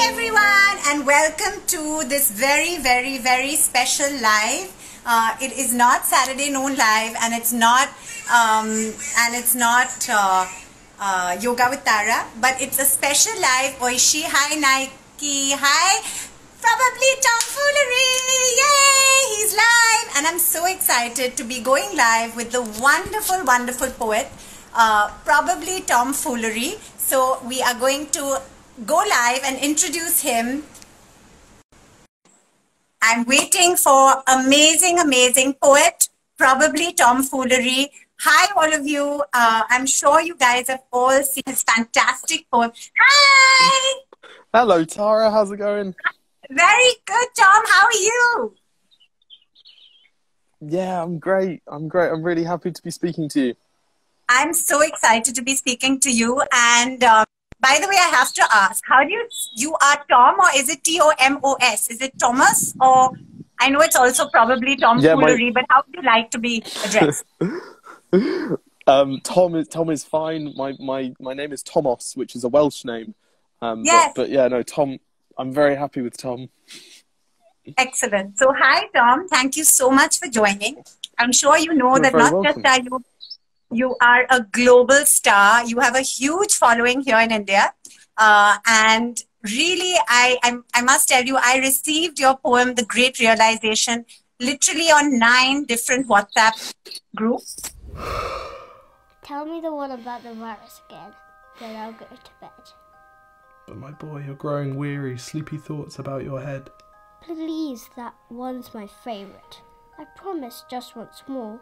everyone, and welcome to this very special live. It is not Saturday Noon Live, and it's not Yoga with Tara, but it's a special live. Oishi, hi Nike, hi, probably Tom Foolery, yay, he's live, and I'm so excited to be going live with the wonderful poet, probably Tom Foolery. So we are going to go live and introduce him. I'm waiting for amazing poet, probably Tom Foolery. Hi all of you. I'm sure you guys have all seen his fantastic poem. Hi! Hello Tara, how's it going? Very good, Tom. How are you? Yeah, I'm great. I'm really happy to be speaking to you. I'm so excited to be speaking to you. And by the way, I have to ask, how do you are Tom, or is it T-O-M-O-S? Is it Thomas, or I know it's also probably Tom Foolery, but how would you like to be addressed? Tom is fine. My name is Thomas, which is a Welsh name. Yes. But yeah, no, Tom. I'm very happy with Tom. Excellent. So hi Tom, thank you so much for joining. I'm sure you know that not welcome. just are you are a global star. You have a huge following here in India, and really, I must tell you, I received your poem, The Great Realization, literally on 9 different WhatsApp groups. Tell me the one about the virus again, then I'll go to bed. But my boy, you're growing weary, sleepy thoughts about your head. Please, that one's my favourite. I promise just once more.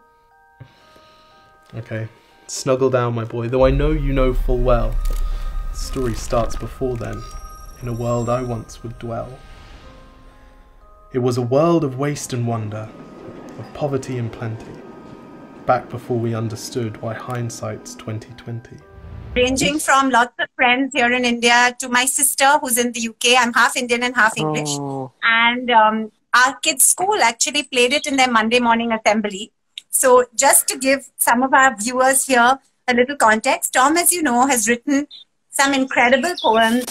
Okay, snuggle down, my boy, though I know you know full well. The story starts before then, in a world I once would dwell. It was a world of waste and wonder, of poverty and plenty, back before we understood why hindsight's 2020. Ranging from lots of friends here in India to my sister who's in the UK. I'm half Indian and half English. Oh. And our kids' school actually played it in their Monday morning assembly. So just to give some of our viewers here a little context, Tom, as you know, has written some incredible poems,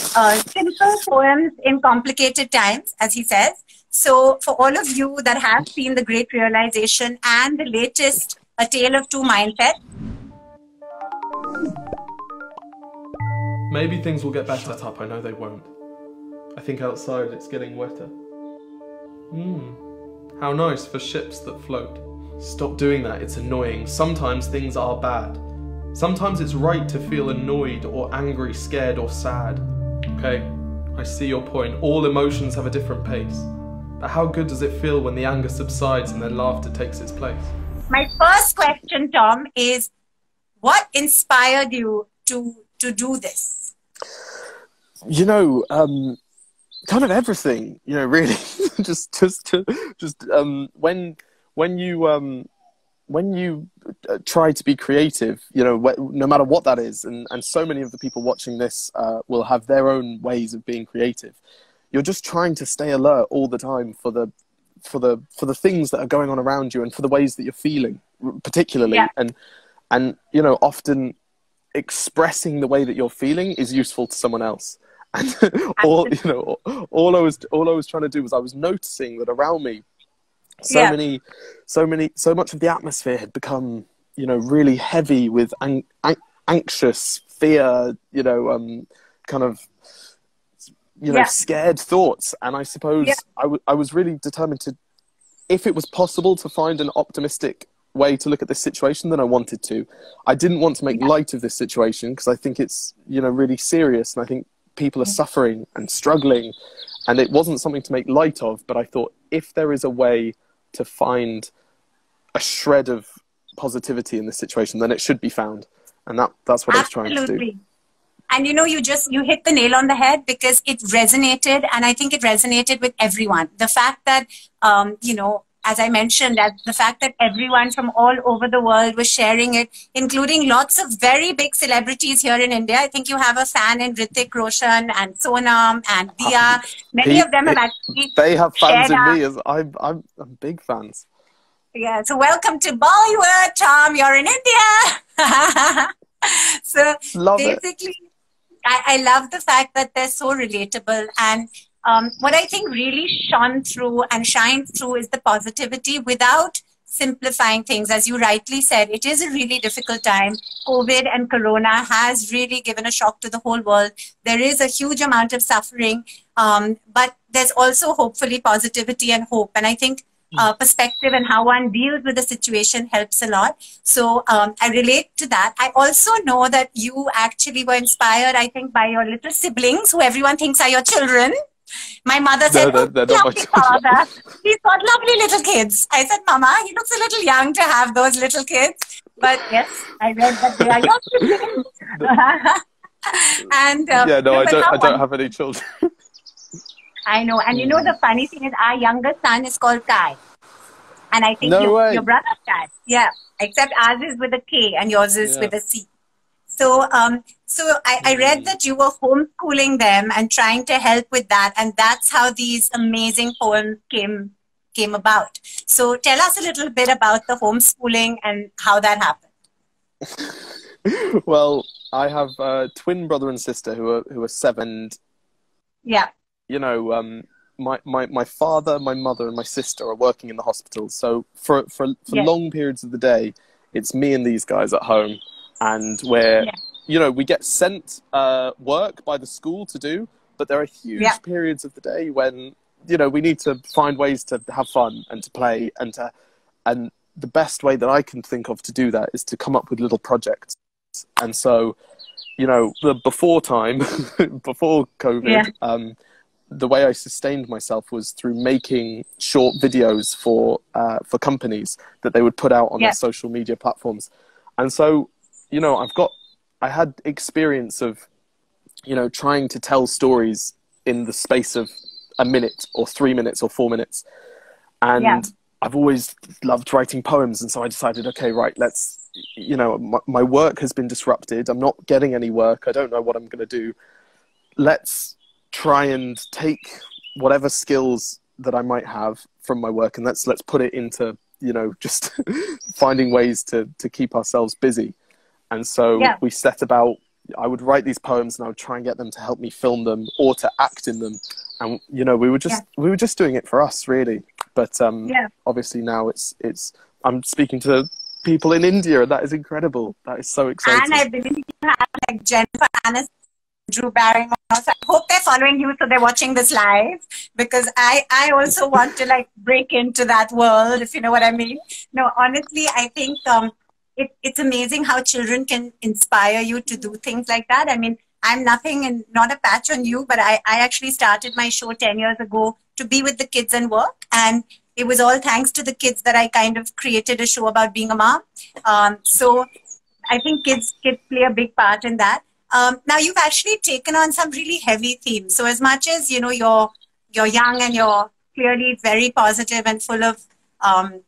simple poems in complicated times, as he says. So for all of you that have seen The Great Realization and the latest, A Tale of Two Mindsets, Maybe things will get better. I know they won't. I think outside it's getting wetter. How nice for ships that float. Stop doing that, it's annoying. Sometimes things are bad. Sometimes it's right to feel annoyed or angry, scared or sad. Okay, I see your point. All emotions have a different pace. But how good does it feel when the anger subsides and then laughter takes its place? my first question, Tom, is what inspired you to do this? You know, kind of everything. You know, really, when you try to be creative, you know, no matter what that is, and so many of the people watching this will have their own ways of being creative. You're just trying to stay alert all the time for the things that are going on around you and for the ways that you're feeling, particularly. Yeah. And you know, often expressing the way that you're feeling is useful to someone else. And all I was trying to do was I was noticing that around me, so much of the atmosphere had become, you know, really heavy with anxious fear, you know, kind of, you know, scared thoughts. And I suppose I was really determined to, if it was possible to find an optimistic way to look at this situation, then I wanted to. I didn't want to make light of this situation because I think it's, you know, really serious, and I think people are suffering and struggling, and it wasn't something to make light of. But I thought, if there is a way to find a shred of positivity in this situation, then it should be found. And that's what I was trying to do. And you know, you hit the nail on the head, because it resonated, and I think it resonated with everyone. The fact that, you know, as I mentioned, that the fact that everyone from all over the world was sharing it, including lots of very big celebrities here in India. I think you have a fan in Hrithik Roshan and Sonam and Dia. Many of them have actually They have fans shared in me. As I'm big fans. Yeah, so welcome to Bollywood, Tom. You're in India. So Love basically, it. I love the fact that they're so relatable. And what I think really shone through and shines through is the positivity without simplifying things. As you rightly said, it is a really difficult time. COVID and Corona has really given a shock to the whole world. There is a huge amount of suffering, but there's also hopefully positivity and hope. And I think perspective and how one deals with the situation helps a lot. So I relate to that. I also know that you actually were inspired, I think, by your little siblings, who everyone thinks are your children. My mother said, No, they're not my lovely children. father. He's got lovely little kids. I said, Mama, he looks a little young to have those little kids. But yes, I read that they are your siblings. And, Yeah, no, I but don't have any children. I know. And you know, the funny thing is our youngest son is called Kai. And I think No way. your brother's Kai. Yeah. Except ours is with a K and yours is with a C. So, I read that you were homeschooling them and trying to help with that. And that's how these amazing poems came about. So tell us a little bit about the homeschooling and how that happened. Well, I have a twin brother and sister who are 7. Yeah. You know, my father, my mother, and my sister are working in the hospital. So for long periods of the day, it's me and these guys at home, and you know, we get sent work by the school to do, but there are huge periods of the day when, you know, we need to find ways to have fun and to play and the best way that I can think of to do that is to come up with little projects. And so, you know, before COVID, the way I sustained myself was through making short videos for companies that they would put out on their social media platforms. And so, you know, I had experience of, you know, trying to tell stories in the space of a minute or 3 minutes or 4 minutes. And I've always loved writing poems. And so I decided, okay, right, let's, you know, my work has been disrupted. I'm not getting any work. I don't know what I'm going to do. Let's try and take whatever skills that I might have from my work and let's put it into, you know, just finding ways to keep ourselves busy. And so we set about, I would write these poems and I would try and get them to help me film them or to act in them. And, you know, we were just doing it for us, really. But obviously now I'm speaking to people in India, and that is incredible. That is so exciting. And I believe you have like Jennifer Aniston, Drew Barrymore. So I hope they're following you, so they're watching this live, because I also want to like break into that world, if you know what I mean. No, honestly, I think it's amazing how children can inspire you to do things like that. I mean, I'm nothing and not a patch on you, but I actually started my show 10 years ago to be with the kids and work. And it was all thanks to the kids that I kind of created a show about being a mom. So I think kids play a big part in that. Now you've actually taken on some really heavy themes. So as much as, you know, you're young and you're clearly very positive and full of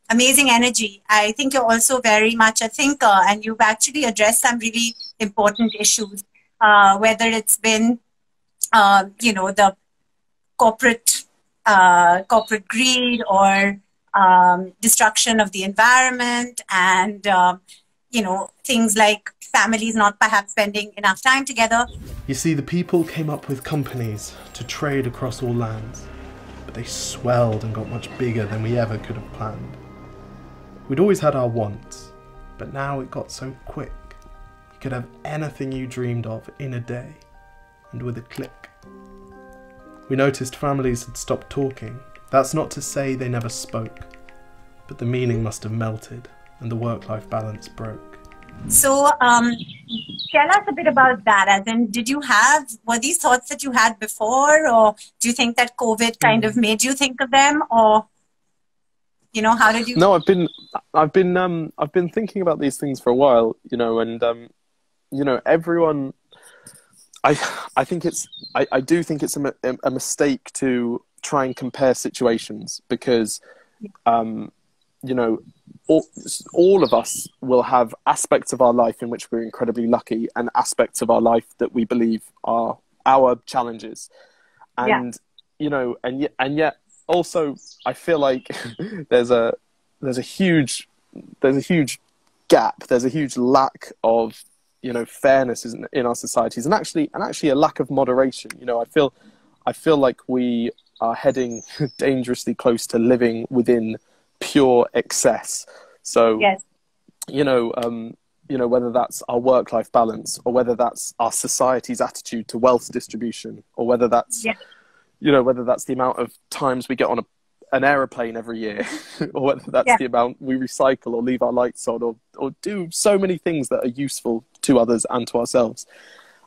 amazing energy, I think you're also very much a thinker, and you've actually addressed some really important issues, whether it's been, you know, the corporate greed or destruction of the environment, and you know, things like families not perhaps spending enough time together. You see, the people came up with companies to trade across all lands, but they swelled and got much bigger than we ever could have planned. We'd always had our wants, but now it got so quick. You could have anything you dreamed of in a day, and with a click. We noticed families had stopped talking. That's not to say they never spoke, but the meaning must have melted and the work-life balance broke. So tell us a bit about that. As in, were these thoughts that you had before, or do you think that COVID kind of made you think of them, or, you know, how did you? No, I've been thinking about these things for a while, you know, and you know, everyone. I do think it's a mistake to try and compare situations, because you know, all of us will have aspects of our life in which we're incredibly lucky, and aspects of our life that we believe are our challenges. And you know, and yet also I feel like there's a huge gap, there's a huge lack of you know, fairness in our societies, and actually a lack of moderation. You know, I feel like we are heading dangerously close to living within pure excess. So, Yes. you know, whether that's our work-life balance, or whether that's our society's attitude to wealth distribution, or whether that's, Yes. you know, whether that's the amount of times we get on an aeroplane every year, or whether that's the amount we recycle or leave our lights on, or do so many things that are useful to others and to ourselves.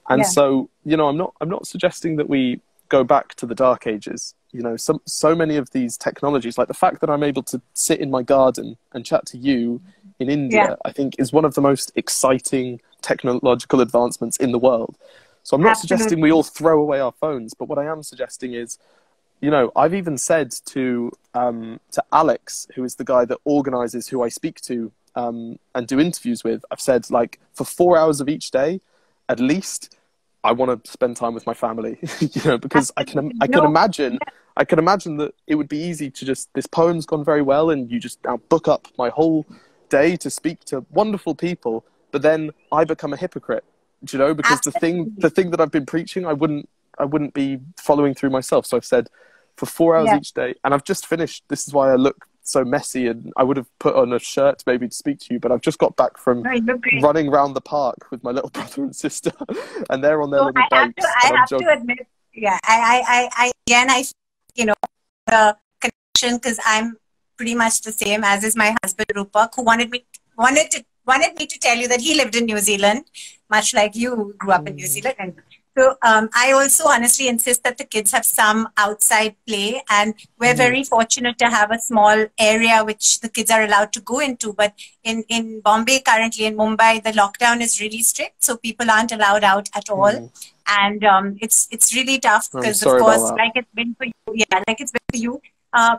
And so, you know, I'm not suggesting that we go back to the dark ages. You know, so many of these technologies, like the fact that I'm able to sit in my garden and chat to you in India, I think is one of the most exciting technological advancements in the world. So I'm not suggesting we all throw away our phones, but what I am suggesting is, you know, I've even said to Alex, who is the guy that organizes who I speak to and do interviews with, I've said, like, for 4 hours of each day, at least, I want to spend time with my family, you know, because I can imagine that it would be easy to just, this poem's gone very well, and you just now book up my whole day to speak to wonderful people, but then I become a hypocrite, you know, because the thing that I've been preaching, I wouldn't be following through myself. So I've said for 4 hours each day, and I've just finished. This is why I look so messy, and I would have put on a shirt maybe to speak to you, but I've just got back from running around the park with my little brother and sister, and they're on their little bikes. I have to admit, I you know, the connection, because I'm pretty much the same as is my husband Rupak, who wanted me to tell you that he lived in New Zealand, much like you grew up in New Zealand. And so I also honestly insist that the kids have some outside play, and we're very fortunate to have a small area which the kids are allowed to go into. But in Bombay currently, in Mumbai, the lockdown is really strict, so people aren't allowed out at all. And it's really tough because, of course, like it's been for you,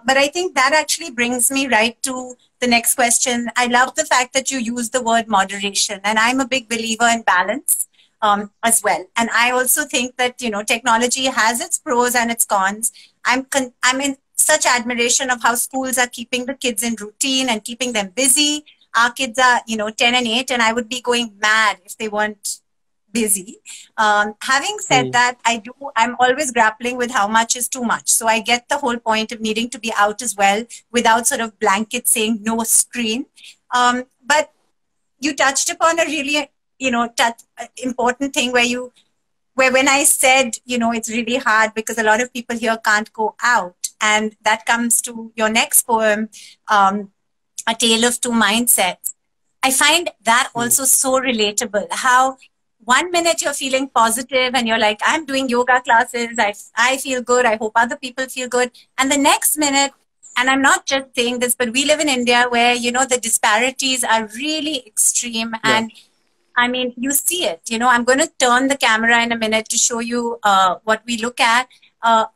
but I think that actually brings me right to the next question. I love the fact that you use the word moderation, and I'm a big believer in balance as well. And I also think that, you know, technology has its pros and its cons. I'm in such admiration of how schools are keeping the kids in routine and keeping them busy. Our kids are, you know, 10 and 8, and I would be going mad if they weren't busy. Having said that, I'm always grappling with how much is too much. So I get the whole point of needing to be out as well, without sort of blanket saying no screen. But you touched upon a really, you know, important thing where when I said, you know, it's really hard because a lot of people here can't go out. And that comes to your next poem, A Tale of Two Mindsets. I find that also so relatable, how 1 minute you're feeling positive and you're like, I'm doing yoga classes, I feel good, I hope other people feel good. And the next minute, and I'm not just saying this, but we live in India where, you know, the disparities are really extreme. And I mean, you see it, you know, I'm going to turn the camera in a minute to show you what we look at,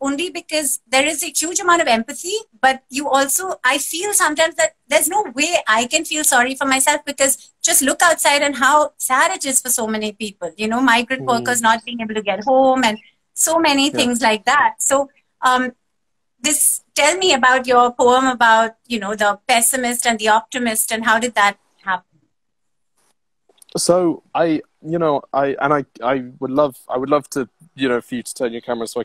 only because there is a huge amount of empathy, but you also, I feel sometimes that there's no way I can feel sorry for myself, because just look outside and how sad it is for so many people, you know, migrant workers not being able to get home and so many things like that. So tell me about your poem about, you know, the pessimist and the optimist, and how did that happen? So I would love to, you know, for you to turn your camera so I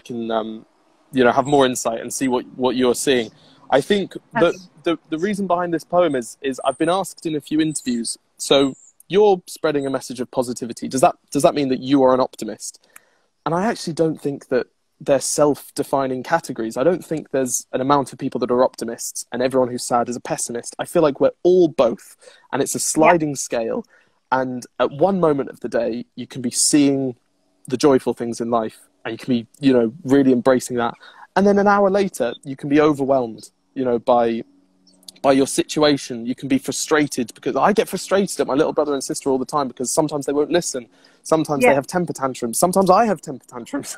can you know, have more insight and see what you're seeing. I think that the reason behind this poem is I've been asked in a few interviews, so you're spreading a message of positivity. Does that mean that you are an optimist? And I actually don't think that they're self-defining categories. I don't think there's an amount of people that are optimists and everyone who's sad is a pessimist. I feel like we're all both, and it's a sliding scale. And at one moment of the day, you can be seeing the joyful things in life, and you can be, you know, really embracing that. And then an hour later, you can be overwhelmed, you know, by your situation. You can be frustrated, because I get frustrated at my little brother and sister all the time, because sometimes they won't listen. Sometimes they have temper tantrums. Sometimes I have temper tantrums.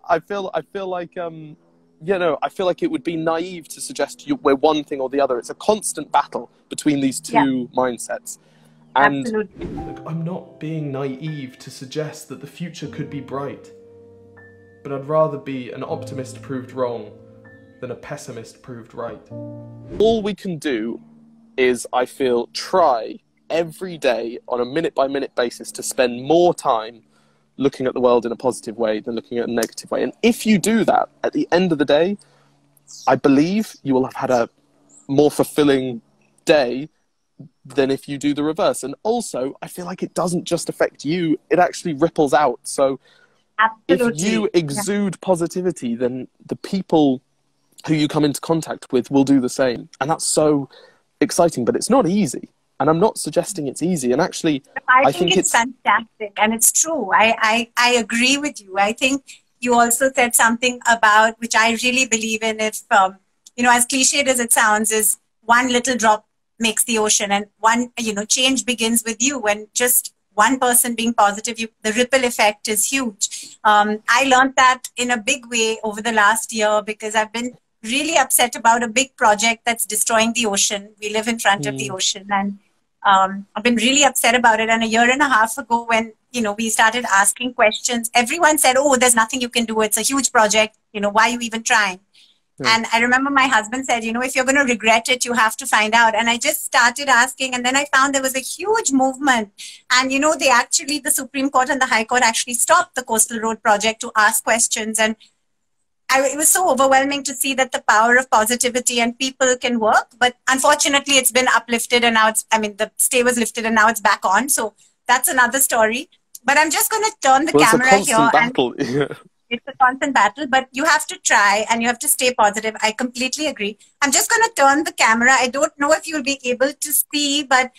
I feel like, you know, I feel like it would be naive to suggest we're one thing or the other. It's a constant battle between these two mindsets. And absolutely. Look, I'm not being naive to suggest that the future could be bright, but I'd rather be an optimist proved wrong than a pessimist proved right. All we can do is, I feel, try every day on a minute-by-minute basis to spend more time looking at the world in a positive way than looking at a negative way. And if you do that, at the end of the day, I believe you will have had a more fulfilling day than if you do the reverse. And also, I feel like it doesn't just affect you, it actually ripples out. So Absolutely. if you exude positivity, then the people who you come into contact with will do the same. And that's so exciting, but it's not easy. And I'm not suggesting it's easy. And actually, I think it's fantastic. And it's true. I agree with you. I think you also said something about, which I really believe in, if, you know, as cliched as it sounds, is one little drop makes the ocean. And one, you know, change begins with you. When just one person being positive, the ripple effect is huge. I learned that in a big way over the last year, because I've been really upset about a big project that's destroying the ocean. We live in front of the ocean, and I've been really upset about it. And a year and a half ago, when, you know, we started asking questions, everyone said, oh, there's nothing you can do. It's a huge project. You know, why are you even trying? And I remember my husband said, you know, if you're going to regret it, you have to find out. And I just started asking, and then I found there was a huge movement. And, you know, they actually, the Supreme Court and the High Court actually stopped the Coastal Road project to ask questions. And it was so overwhelming to see that the power of positivity and people can work. But unfortunately, it's been uplifted, and now it's, I mean, the stay was lifted and now it's back on. So that's another story. But I'm just going to turn the camera it's a constant here. battle. It's a constant battle, but you have to try and you have to stay positive. I completely agree. I'm just going to turn the camera. I don't know if you'll be able to see, but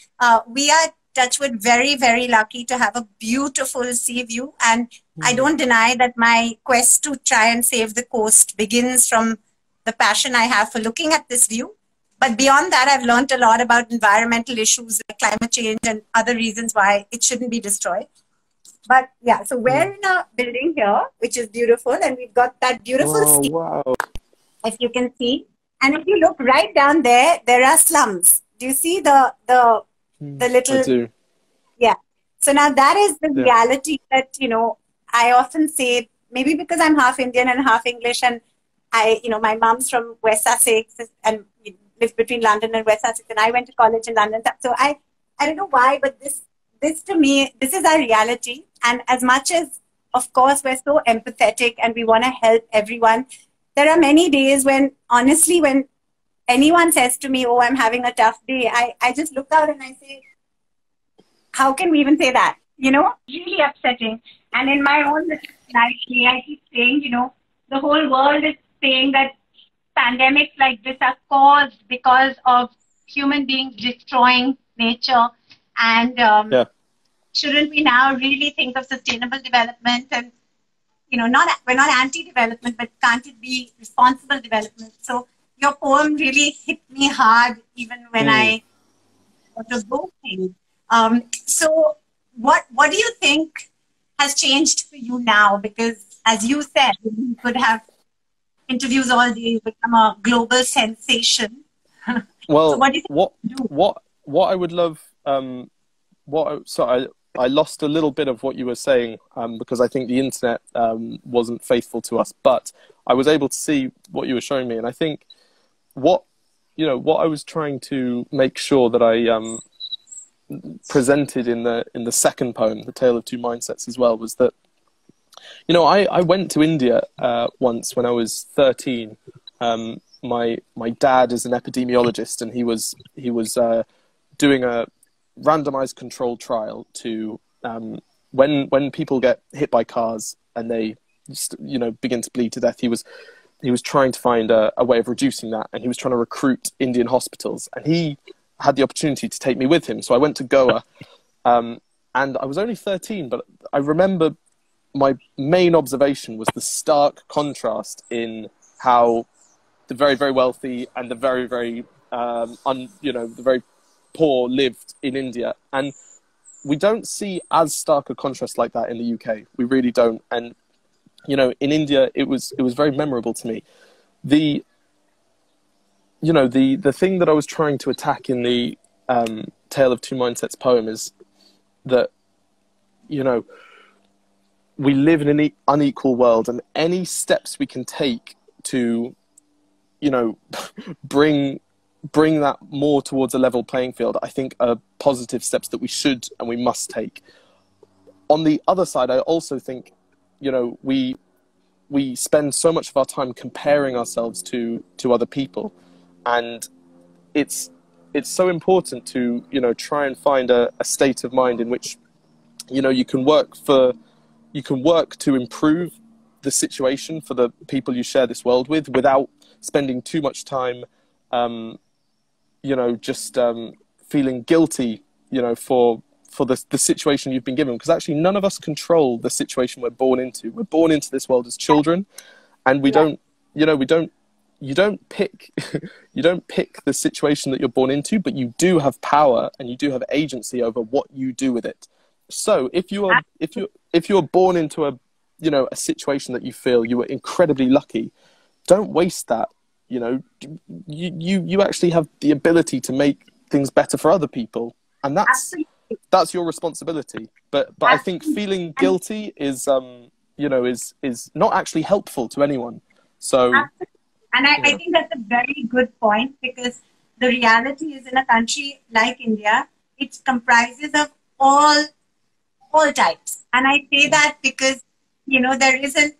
we are, touchwood, very, very lucky to have a beautiful sea view. And I don't deny that my quest to try and save the coast begins from the passion I have for looking at this view. But beyond that, I've learned a lot about environmental issues like climate change and other reasons why it shouldn't be destroyed. But yeah, so we're in a building here, which is beautiful. And we've got that beautiful sea, if you can see. And if you look right down there, there are slums. Do you see the little... I do. Yeah. So now that is the reality that, you know, I often say, maybe because I'm half Indian and half English, and I, you know, my mom's from West Sussex and lived between London and West Sussex, and I went to college in London. So I don't know why, but this to me, this is our reality. And as much as, of course, we're so empathetic and we want to help everyone, there are many days when, honestly, when anyone says to me, oh, I'm having a tough day, I just look out and I say, how can we even say that? You know, really upsetting. And in my own nice way, I keep saying, you know, the whole world is saying that pandemics like this are caused because of human beings destroying nature. And shouldn't we now really think of sustainable development? And, you know, we're not anti-development, but can't it be responsible development? So your poem really hit me hard, even when I was voting. So what do you think has changed for you now? Because as you said, you could have interviews all day, you become a global sensation. Well, so what do you think what I would love, I lost a little bit of what you were saying because I think the internet wasn't faithful to us, but I was able to see what you were showing me. And I think what I was trying to make sure that I presented in the second poem, The Tale of Two Mindsets, as well, was that, you know, I went to India once when I was 13. My dad is an epidemiologist, and he was doing a randomized controlled trial to when people get hit by cars and they begin to bleed to death. He was trying to find a way of reducing that, and he was trying to recruit Indian hospitals, and he had the opportunity to take me with him. So I went to Goa, and I was only 13, but I remember my main observation was the stark contrast in how the very, very wealthy and the very, very the very poor lived in India. And we don't see as stark a contrast like that in the UK. We really don't. And, you know, in India, it was very memorable to me. The thing that I was trying to attack in the Tale of Two Mindsets poem is that, you know, we live in an unequal world, and any steps we can take to, you know, bring bring that more towards a level playing field, I think are positive steps that we should and we must take. On the other side, I also think, you know, we spend so much of our time comparing ourselves to other people, and it's so important to, you know, try and find a state of mind in which, you know, you can work to improve the situation for the people you share this world with, without spending too much time, you know, just feeling guilty, you know, for the situation you've been given. Because actually none of us control the situation we're born into. We're born into this world as children, and we don't, you know, you don't pick the situation that you're born into, but you do have power and you do have agency over what you do with it. So if you're born into a situation that you feel you were incredibly lucky, don't waste that. You know, you actually have the ability to make things better for other people, and that's your responsibility. But I think feeling guilty is not actually helpful to anyone. So, and I think that's a very good point, because the reality is, in a country like India, it comprises of all types. And I say that because, you know, there is a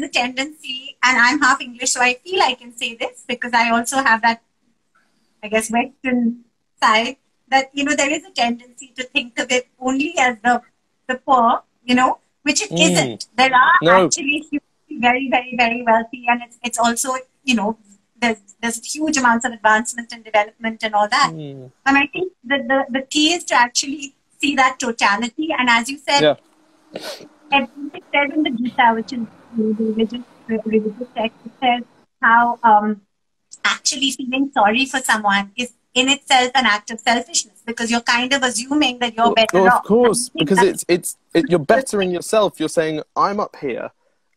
tendency, and I'm half English, so I feel I can say this because I also have that, I guess, Western side, that, you know, there is a tendency to think of it only as the poor, you know, which it isn't. There are actually very, very, very wealthy, and it's also, you know, there's huge amounts of advancement and development and all that. And I think that the key is to actually see that totality. And as you said, everything said in the Gita, which is the religious text, it says how actually feeling sorry for someone is in itself an act of selfishness, because you're kind of assuming that you're better off. Of course, because you're bettering yourself. You're saying, I'm up here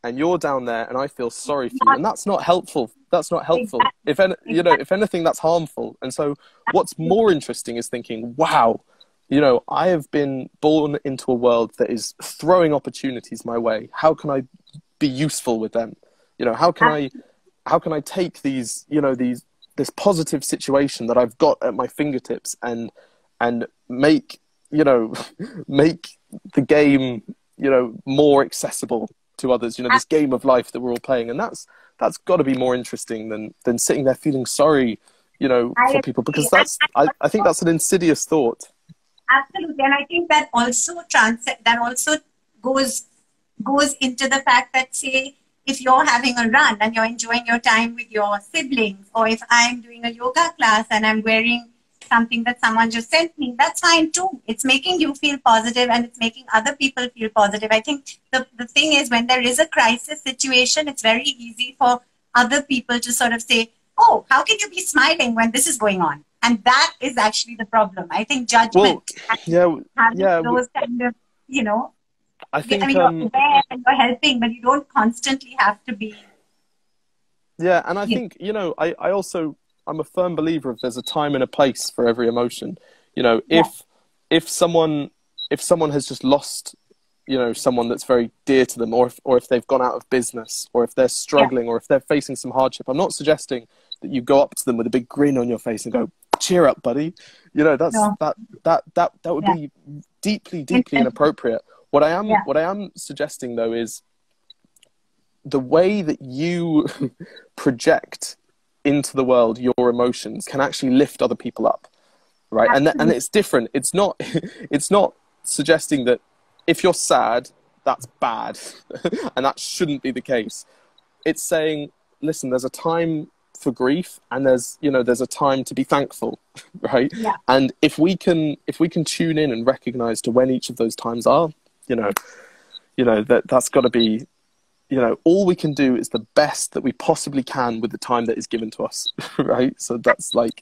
and you're down there and I feel sorry for you. And that's not helpful. That's not helpful. Exactly. If anything, that's harmful. And so what's more interesting is thinking, wow, you know, I have been born into a world that is throwing opportunities my way. How can I be useful with them? You know, how can I take these, you know, this positive situation that I've got at my fingertips and make the game, you know, more accessible to others, you know, this game of life that we're all playing. And that's got to be more interesting than sitting there feeling sorry, you know, for people, because I think that's an insidious thought. Absolutely. And I think that also goes into the fact that, say, if you're having a run and you're enjoying your time with your siblings, or if I'm doing a yoga class and I'm wearing something that someone just sent me, that's fine too. It's making you feel positive and it's making other people feel positive. I think the thing is, when there is a crisis situation, it's very easy for other people to sort of say, oh, how can you be smiling when this is going on? And that is actually the problem. I think judgment, those kind of, you know, I mean, you're aware and you're helping, but you don't constantly have to be. Yeah, and I think, you know, I'm a firm believer of there's a time and a place for every emotion. You know, if someone has just lost, you know, someone that's very dear to them, or if they've gone out of business, or if they're struggling, or if they're facing some hardship, I'm not suggesting that you go up to them with a big grin on your face and go, cheer up, buddy. You know, that would be deeply inappropriate. What I am suggesting, though, is the way that you project into the world your emotions can actually lift other people up, right? And it's different. It's not suggesting that if you're sad, that's bad, and that shouldn't be the case. It's saying, listen, there's a time for grief, and there's a time to be thankful, right? Yeah. And if we can tune in and recognize to when each of those times are, that's got to be, you know, all we can do is the best that we possibly can with the time that is given to us, right? So that's it.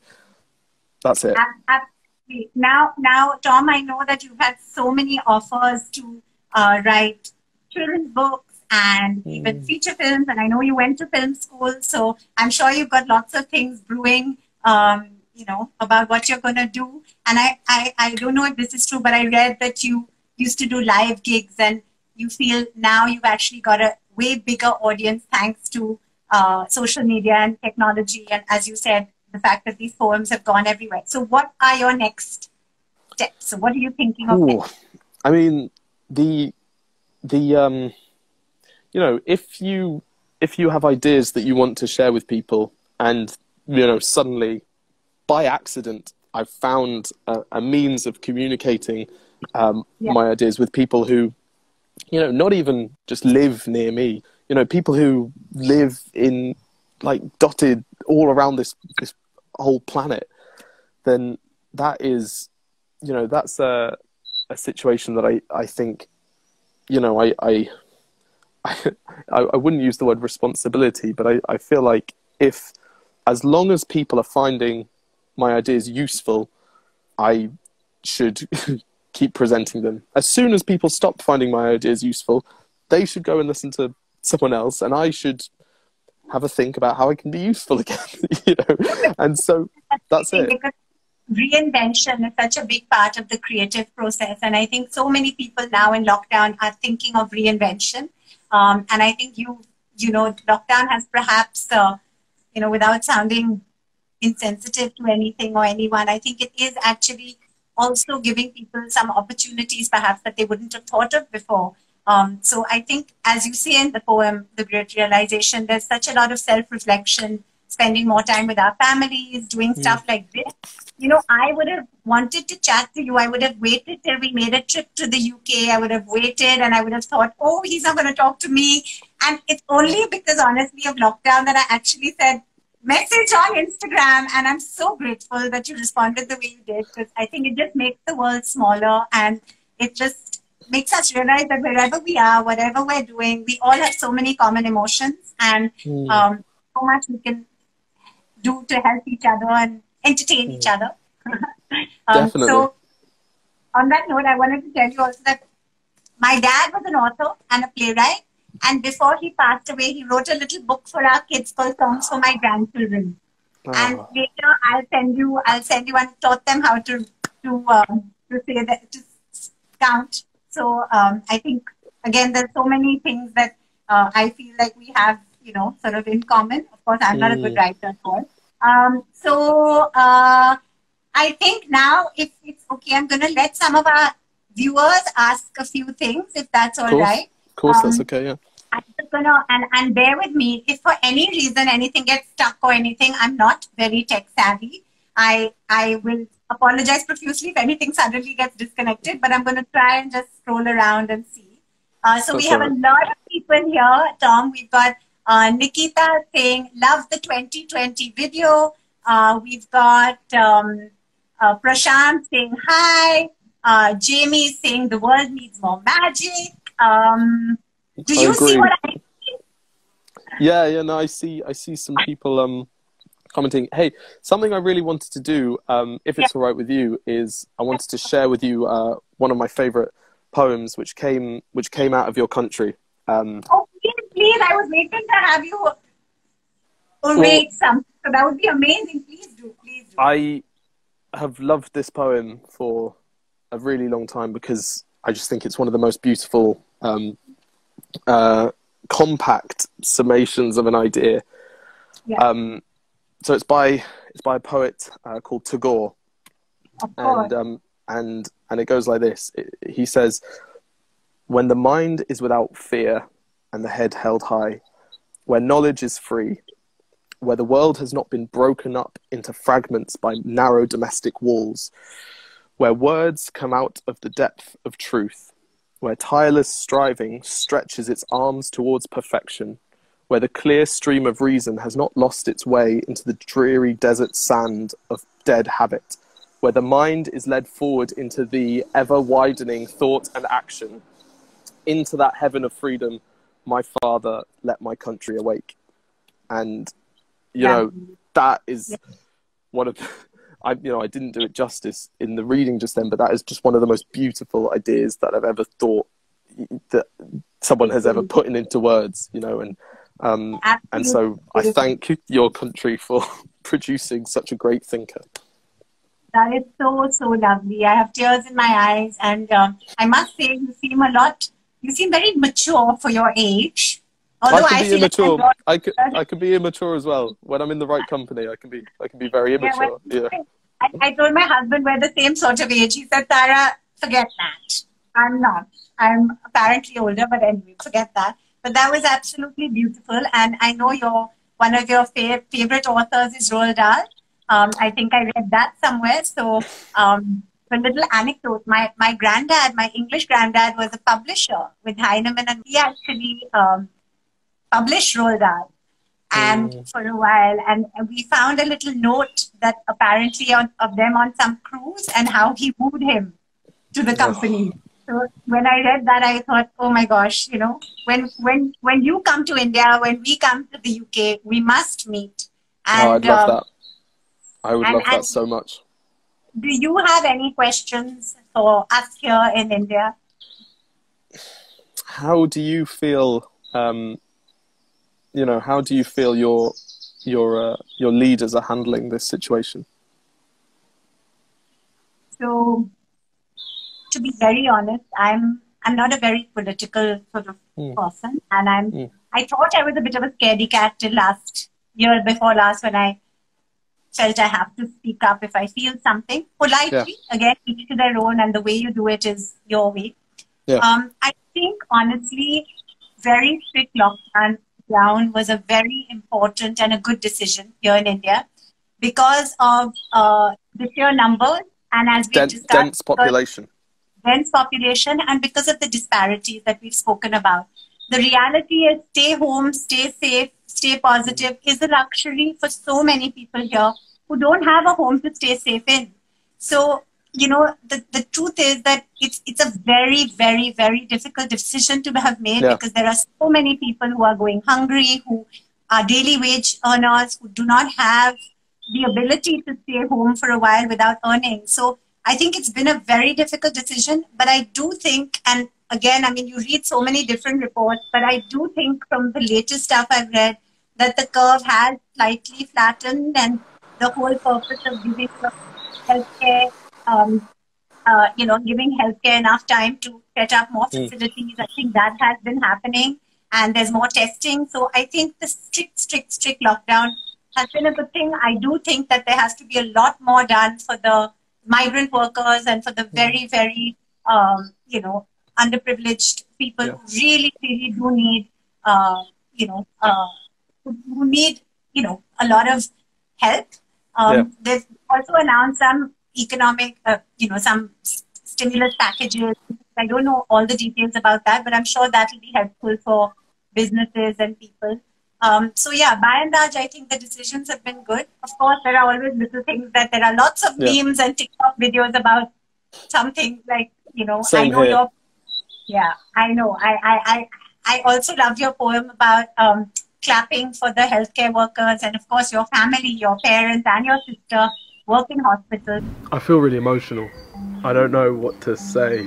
Absolutely. Now, Tom, I know that you've had so many offers to write children's books and even feature films, and I know you went to film school, so I'm sure you've got lots of things brewing, you know, about what you're going to do. And I don't know if this is true, but I read that you used to do live gigs, and you feel now you've actually got a way bigger audience thanks to social media and technology, and, as you said, the fact that these poems have gone everywhere. So what are your next steps? So what are you thinking of next? I mean, you know, if you have ideas that you want to share with people, and you know, suddenly by accident I've found a means of communicating my ideas with people who, you know, not even just live near me, you know, people who live in, like, dotted all around this whole planet, then that is, you know, that's a situation that I think, you know, I wouldn't use the word responsibility, but I feel like if, as long as people are finding my ideas useful, I should keep presenting them. As soon as people stop finding my ideas useful, they should go and listen to someone else, and I should have a think about how I can be useful again, you know? And so that's it. Because reinvention is such a big part of the creative process. And I think so many people now in lockdown are thinking of reinvention. And I think you know, lockdown has perhaps, you know, without sounding insensitive to anything or anyone, I think it is actually also giving people some opportunities perhaps that they wouldn't have thought of before. So I think, as you say in the poem, The Great Realization, there's such a lot of self-reflection, spending more time with our families, doing stuff like this. You know, I would have wanted to chat to you. I would have waited till we made a trip to the UK. I would have waited and I would have thought, oh, he's not going to talk to me. And it's only because, honestly, of lockdown that I actually said, message on Instagram. And I'm so grateful that you responded the way you did, because I think it just makes the world smaller, and it just makes us realize that wherever we are, whatever we're doing, we all have so many common emotions, and so much we can do to help each other and entertain each other. Definitely. So on that note, I wanted to tell you also that my dad was an author and a playwright, and before he passed away, he wrote a little book for our kids called Songs for My Grandchildren. And later I'll send you and taught them how to say that, to count. So I think, again, there's so many things that I feel like we have, you know, sort of in common. Of course, I'm not a good writer, of course. So I think now, if it's okay, I'm going to let some of our viewers ask a few things, if that's all right. Of course, that's okay, yeah. I'm just gonna, and bear with me, if for any reason anything gets stuck or anything, I'm not very tech savvy. I will apologize profusely if anything suddenly gets disconnected, but I'm going to try and just scroll around and see. So we have a lot of people here, Tom. We've got Nikita saying, love the 2020 video. We've got Prashant saying hi. Jamie saying the world needs more magic. Do you see what I see? Yeah, no, I see some people commenting. Hey, something I really wanted to do, if it's all right with you, is I wanted to share with you one of my favorite poems, which came out of your country. Oh, please! I was waiting to have you read something. So that would be amazing. Please do. I have loved this poem for a really long time because I just think it's one of the most beautiful, compact summations of an idea. Yeah. So it's by a poet called Tagore, and it goes like this. He says, "When the mind is without fear and the head held high, where knowledge is free, where the world has not been broken up into fragments by narrow domestic walls, where words come out of the depth of truth, where tireless striving stretches its arms towards perfection, where the clear stream of reason has not lost its way into the dreary desert sand of dead habit, where the mind is led forward into the ever-widening thought and action, into that heaven of freedom, my father, let my country awake." And, you know, that is one of... I didn't do it justice in the reading just then, but that is just one of the most beautiful ideas that I've ever thought that someone has ever put into words, you know, and so I thank your country for producing such a great thinker. That is so lovely. I have tears in my eyes, and I must say, you seem very mature for your age. Although I can I be feel immature. like I can be immature as well. When I'm in the right company, I can be very immature. Yeah. I told my husband we're the same sort of age. He said, Tara, forget that. I'm not. I'm apparently older, but anyway, forget that. But that was absolutely beautiful. And I know one of your favorite authors is Roald Dahl. I think I read that somewhere. So a little anecdote. My granddad, my English granddad, was a publisher with Heinemann, and he actually published Roald Dahl. And for a while, and we found a little note that apparently of them on some cruise and how he wooed him to the company. So when I read that, I thought, oh my gosh, when you come to India, when we come to the UK, we must meet. And, I'd love that. I would love that so much. Do you have any questions for us here in India? How do you feel? How do you feel your leaders are handling this situation? So, to be very honest, I'm not a very political sort of person, and I thought I was a bit of a scaredy cat till year before last, when I felt I have to speak up if I feel something politely. Yeah. Again, each to their own, and the way you do it is your way. Yeah. I think honestly, very strict lockdown was a very important and a good decision here in India because of the sheer numbers and, as we discussed, dense population, and because of the disparities that we've spoken about. The reality is, stay home, stay safe, stay positive is a luxury for so many people here who don't have a home to stay safe in. So, the truth is that it's a very, very, very difficult decision to have made because there are so many people who are going hungry, who are daily wage earners, who do not have the ability to stay home for a while without earning. So I think it's been a very difficult decision, but I do think, and again, I mean, you read so many different reports, but I do think from the latest stuff I've read that the curve has slightly flattened, and the whole purpose of giving healthcare, giving healthcare enough time to set up more facilities, I think that has been happening, and there's more testing. So I think the strict lockdown has been a good thing. I do think that there has to be a lot more done for the migrant workers and for the very, very, underprivileged people who really, really do need, who need, a lot of help. They've also announced some economic, some stimulus packages. I don't know all the details about that, but I'm sure that will be helpful for businesses and people. So yeah, by and large, I think the decisions have been good. Of course, there are always little things that there are lots of memes and TikTok videos about something like, Same here. I know. I also love your poem about clapping for the healthcare workers, and of course your family, your parents and your sister work in hospitals. I feel really emotional. I don't know what to say.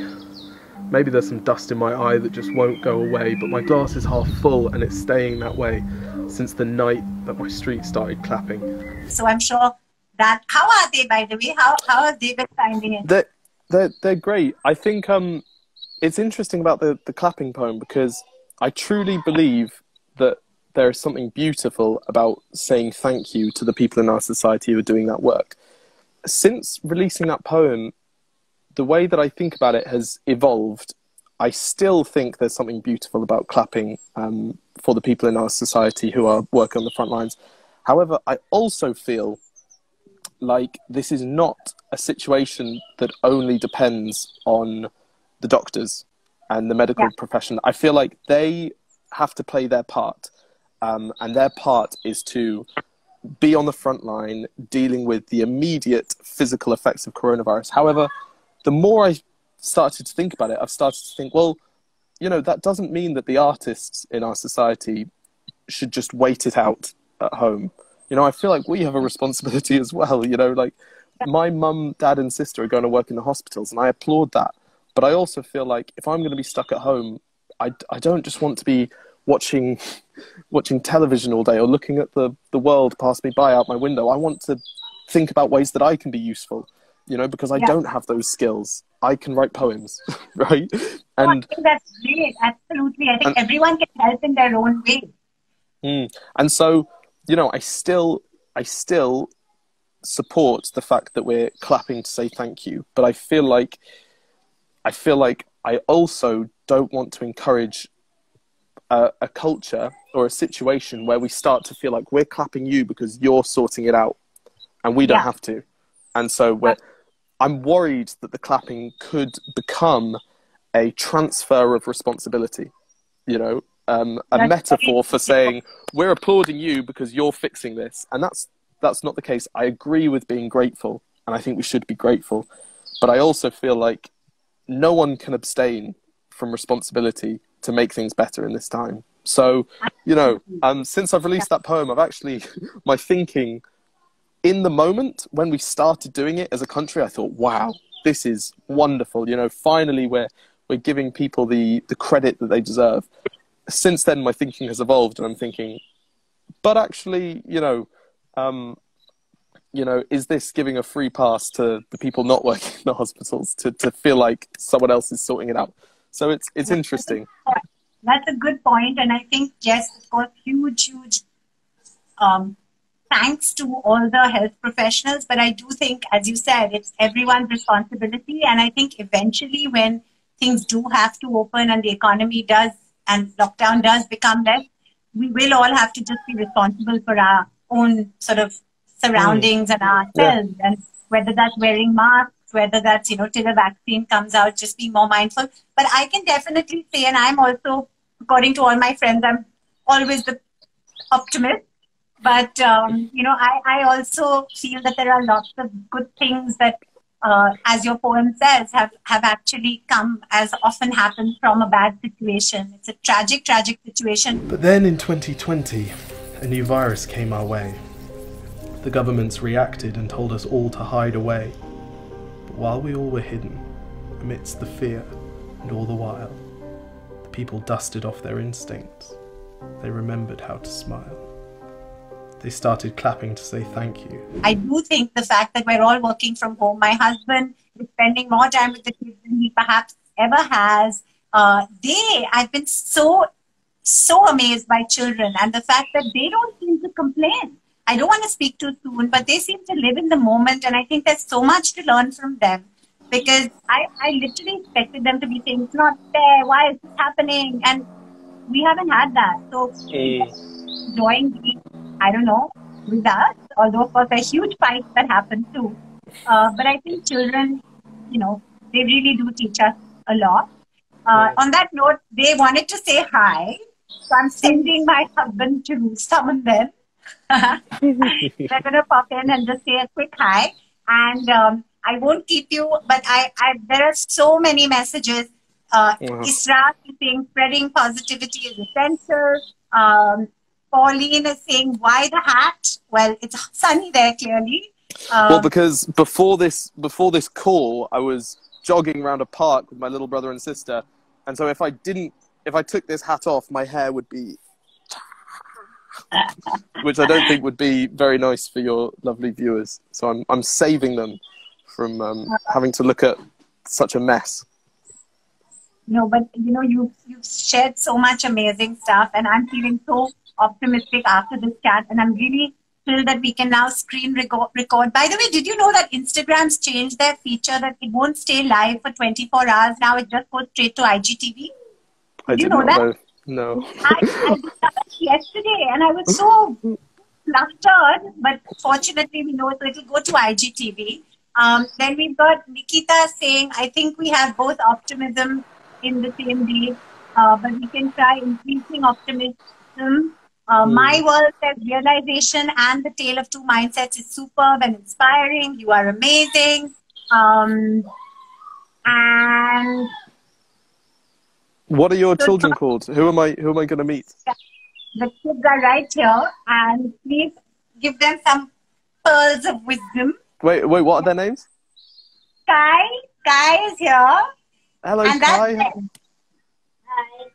Maybe there's some dust in my eye that just won't go away, but my glass is half full and it's staying that way since the night that my street started clapping. So I'm sure that, how are they, by the way? How have they been finding it? They're great. I think it's interesting about the clapping poem because I truly believe that there is something beautiful about saying thank you to the people in our society who are doing that work. Since releasing that poem, the way that I think about it has evolved. I still think there's something beautiful about clapping for the people in our society who are working on the front lines. However, I also feel like this is not a situation that only depends on the doctors and the medical profession. I feel like they have to play their part. And their part is to be on the front line dealing with the immediate physical effects of coronavirus. However, the more I started to think about it, I've started to think, well, that doesn't mean that the artists in our society should just wait it out at home. I feel like we have a responsibility as well. Like my mum, dad and sister are going to work in the hospitals and I applaud that. But I also feel like if I'm going to be stuck at home, I don't just want to be watching television all day or looking at the world pass me by out my window. I want to think about ways that I can be useful, because I don't have those skills. I can write poems, right? I And think that's great. Absolutely. I think everyone can help in their own way. and so, you know, I still support the fact that we're clapping to say thank you, but I feel like I also don't want to encourage a culture or a situation where we start to feel like we're clapping you because you're sorting it out and we don't have to. And so I'm worried that the clapping could become a transfer of responsibility, you know, a metaphor for saying we're applauding you because you're fixing this. And that's not the case. I agree with being grateful, and I think we should be grateful. But I also feel like no one can abstain from responsibility to make things better in this time. So, you know, since I've released that poem, I've actually, my thinking in the moment when we started doing it as a country, I thought, wow, this is wonderful. You know, finally we're giving people the credit that they deserve. Since then, my thinking has evolved, and I'm thinking, but actually, you know, is this giving a free pass to the people not working in the hospitals to feel like someone else is sorting it out? So it's interesting. That's a good point, and I think, yes, of course, huge thanks to all the health professionals. But I do think, as you said, it's everyone's responsibility, and I think eventually, when things do have to open and the economy does and lockdown does become less, we will all have to just be responsible for our own sort of surroundings and ourselves, and whether that's wearing masks, whether that's, you know, till a vaccine comes out, just be more mindful. But I can definitely say, and I'm also, according to all my friends, I'm always the optimist. But, you know, I also feel that there are lots of good things that, as your poem says, have actually come, as often happens, from a bad situation. It's a tragic, tragic situation. But then in 2020, a new virus came our way. The governments reacted and told us all to hide away. But while we all were hidden, amidst the fear, and all the while, the people dusted off their instincts. They remembered how to smile. They started clapping to say thank you. I do think the fact that we're all working from home, my husband is spending more time with the kids than he perhaps ever has. I've been so amazed by children, and the fact that they don't seem to complain. I don't want to speak too soon, but they seem to live in the moment, and I think there's so much to learn from them, because I literally expected them to be saying, it's not fair, why is this happening? And we haven't had that. So enjoying being, I don't know, with us, although of course there are huge fights that happen too. But I think children, you know, they really do teach us a lot. On that note, they wanted to say hi, so I'm sending my husband to summon them. They're going to pop in and just say a quick hi. And I won't keep you, but there are so many messages. Isra is saying spreading positivity is essential. Pauline is saying, why the hat? Well, it's sunny there, clearly. Well, because before this call, I was jogging around a park with my little brother and sister. And so if I took this hat off, my hair would be... which I don't think would be very nice for your lovely viewers. So I'm saving them from having to look at such a mess. No, but you know, you've shared so much amazing stuff, and I'm feeling so optimistic after this chat, and I'm really thrilled that we can now screen record. By the way, did you know that Instagram's changed their feature that it won't stay live for 24 hours? Now it just goes straight to IGTV. I did not know. No. I discovered yesterday, and I was so flustered, but fortunately we know it, so it'll go to IGTV. Then we've got Nikita saying, I think we have both optimism in the same day, but we can try increasing optimism. My world says realization and the tale of two mindsets is superb and inspiring. You are amazing. And what are your children called? Who am I going to meet? The kids are right here, and please give them some pearls of wisdom. Wait, what are their names? Kai is here. Hello, and Kai. Hi.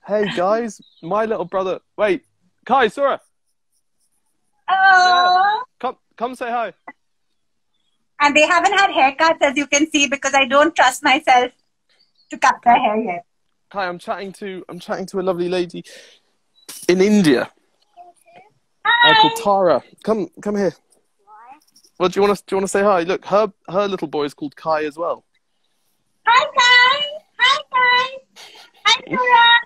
Hey guys, my little brother. Wait, Kai, Sura. Oh. Yeah. Come say hi. And they haven't had haircuts, as you can see, because I don't trust myself to cut their hair yet. Hi, I'm chatting to a lovely lady in India. Hi. Called Tara. Come here. Well, do you want to say hi? Look, her little boy is called Kai as well. Hi, Kai. Hi, Kai. Hi, Sora.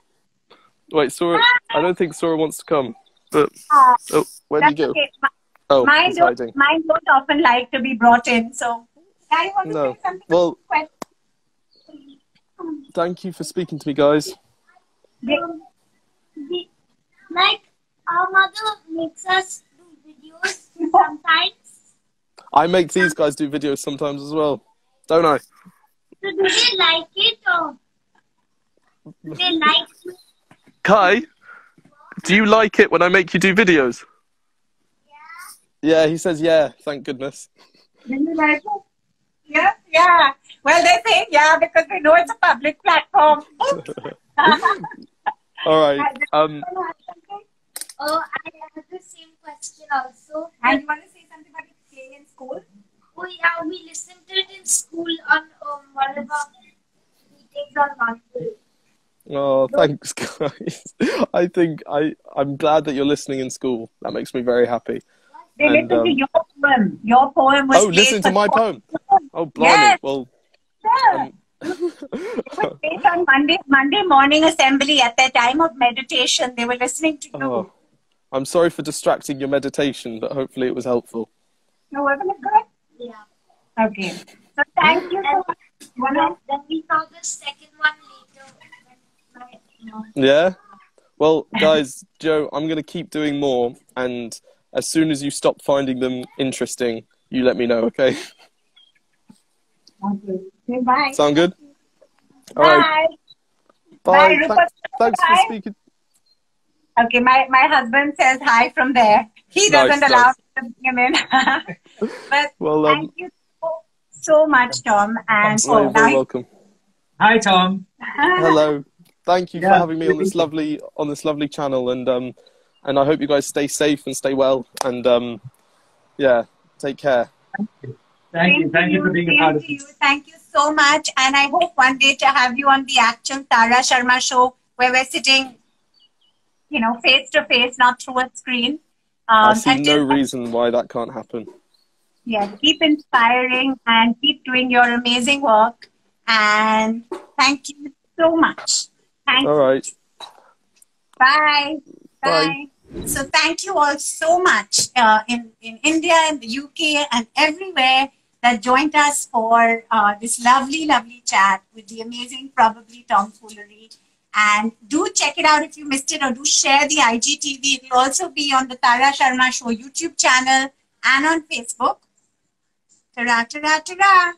Wait, Sora. Hi. I don't think Sora wants to come. But where did you go? Okay. He's hiding. Mine don't often like to be brought in. So, Kai, you want to say something? Well, thank you for speaking to me, guys. Like, our mother makes us do videos sometimes. I make these guys do videos sometimes as well, don't I? So do they like it or do they like it? Kai, do you like it when I make you do videos? Yeah, he says yeah, thank goodness. Do you like it? Yes, yeah. Well, they say yeah because they know it's a public platform. All right. Oh, I have the same question also. And you want to say something about playing in school? Oh yeah, we listened to it in school on one of our meetings on Monday. Oh, thanks, guys. I'm glad that you're listening in school. That makes me very happy. They listen to your poem. Your poem was listen to my poem. Oh, blimey. Yes. Well, yeah. It was based on Monday morning assembly at their time of meditation. They were listening to you. Oh, I'm sorry for distracting your meditation, but hopefully it was helpful. No, wasn't it good? Yeah. Okay. So thank you so much. Then we saw the second one later. Yeah? Well, guys, Joe, I'm going to keep doing more, and as soon as you stop finding them interesting, you let me know, okay? Okay. Bye. Sound good? Bye. All right. Bye. Rupert. Thanks for speaking. Okay, my husband says hi from there. He doesn't allow me to bring him in. But thank you so much, Tom. And you're very welcome. Hi, Tom. Hello. Thank you for having me on this lovely channel, and I hope you guys stay safe and stay well, and yeah, take care. Thank you for being a part of it. Thank you so much, and I hope one day to have you on the actual Tara Sharma Show, where we're sitting, face to face, not through a screen. I see no reason why that can't happen. Yeah, keep inspiring and keep doing your amazing work. And thank you so much. Thank All right. Bye. Bye. So thank you all so much in India, in the UK, and everywhere that joined us for this lovely chat with the amazing, probably Tom Foolery. And do check it out if you missed it, or do share the IGTV. It will also be on the Tara Sharma Show YouTube channel and on Facebook. Ta-ra, ta-ra, ta-ra.